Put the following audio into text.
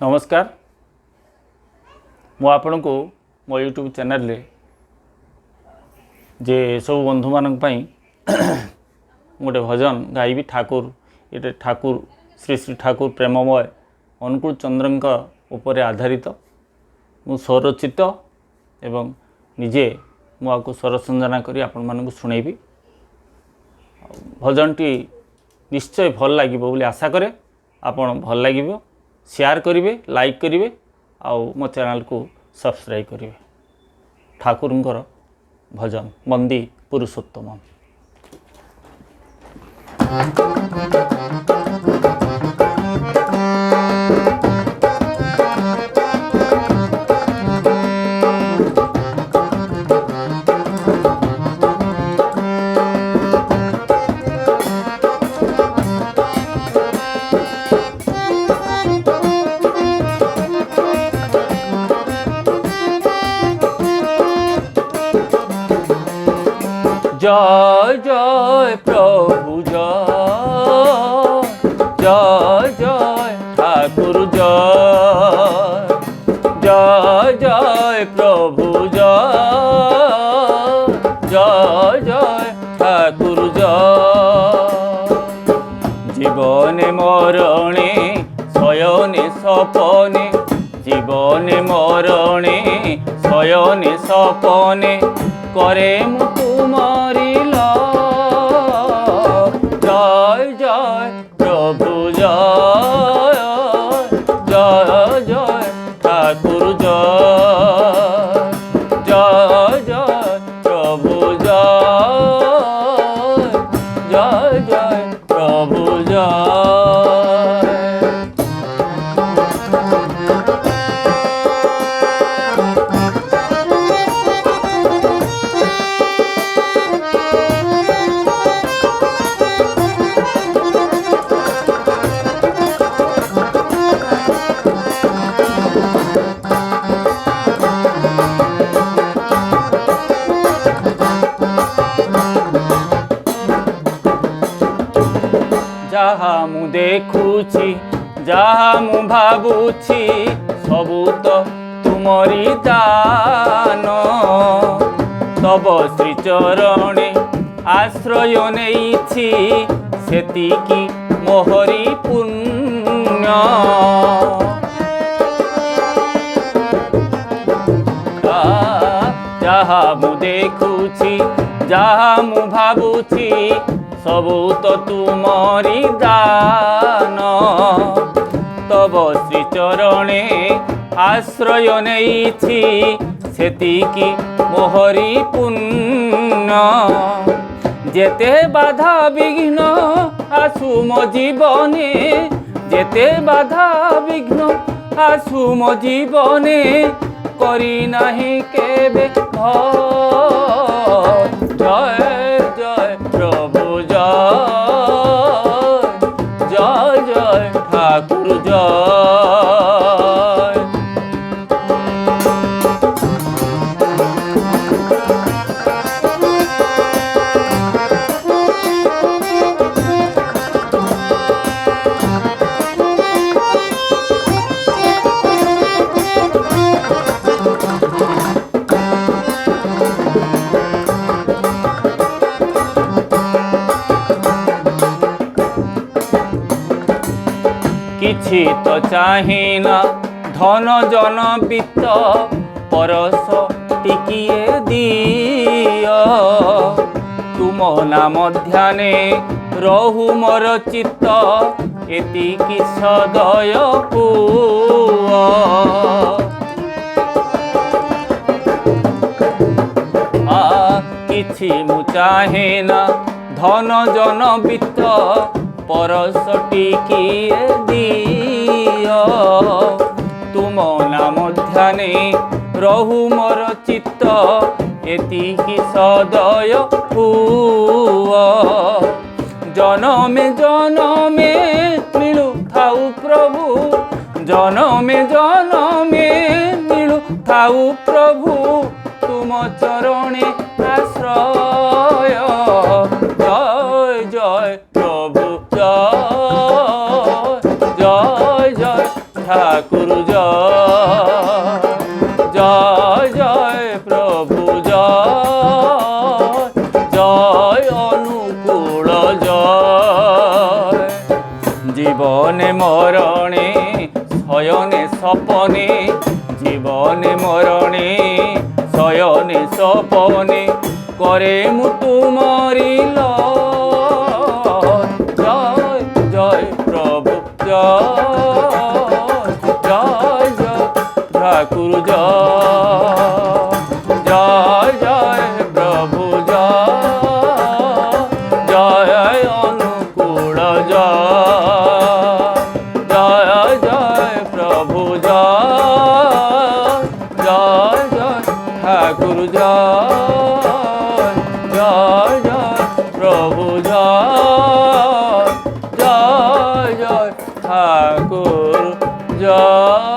नमस्कार मु आपण को मो यूट्यूब चैनल रे जे सब बंधु मानक पई गोटे भजन गाइबी ठाकुर ये ठाकुर श्री श्री ठाकुर प्रेममय अनुकूल चंद्रंक उपरे आधारित मु स्वरचित एवं निजे मुझे स्वर संजना करी आपण मानक शुणेबी भजनटी निश्चय भल लगे बोली आशा करे आपण भल लगे शेयर करेंगे लाइक करेंगे आउ मो चैनल को सब्सक्राइब करेंगे। ठाकुरंकर भजन वंदी पुरुषोत्तम। जय जय प्रभु जय जय जय ठाकुर जय जय जय प्रभु जय जय जय ठाकुर जय। जीवने मरणे शयने सपने जीवने मरणे शयने सपने करे मु तुम्हारी जय जय प्रभु जय जय जय ठाकुर जय जय जय प्रभु जय जय जय प्रभु जय। जहाँ मु देखुची जहाँ मु भावुची सबू तो तुमरी दान तब श्रीचरणे आश्रय नेइछि सेतिकी मोहरी पुण्य। जहाँ मु देखुची जहाँ मु भावुची सबू तो तुमरी दान तब श्रीचरणे आश्रय नेइछि सेतिकी मोहरी पुण्य। जेते बाधा विघ्न आसु मो जीवने जेते बाधा विघ्न आसु मो जीवने करी नाही केबे जय जय प्रभु जय जय जय ठाकुर जय। किछि तो चाहिना धन जन वित्त परस टिकिए दियो तुम नाम ध्याने रहु मोर चित्त एतिकी सदय पुओ। किछि मु चाहेना धन जन वित्त परस टिकिए दियो तुम नाम ध्याने रहु मोर चित्त एतिकी सदय हुओ। जनमे जनमे मिलु थाउ प्रभु जनमे जनमे मिलु थाउ प्रभु तुम चरणे आश्रय जय जय प्रभु जय जय जय ঠাকুর জয় জয় জয় প্রভু জয় জয় অনুকূল জয় জীবনে মরণে শয়নে স্বপনে জীবনে মরণে শয়নে স্বপনে করে মু তুমারি লয় জয় জয় প্রভু জয় জয় জয় ঠাকুর জয় জয় জয় প্রভু জয় জয় অনুকূল জয় জয় জয় প্রভু জয় জয় জয় ঠাকুর জয় জয় জয় প্রভু জয় জয় জয় ঠাকুর জয়।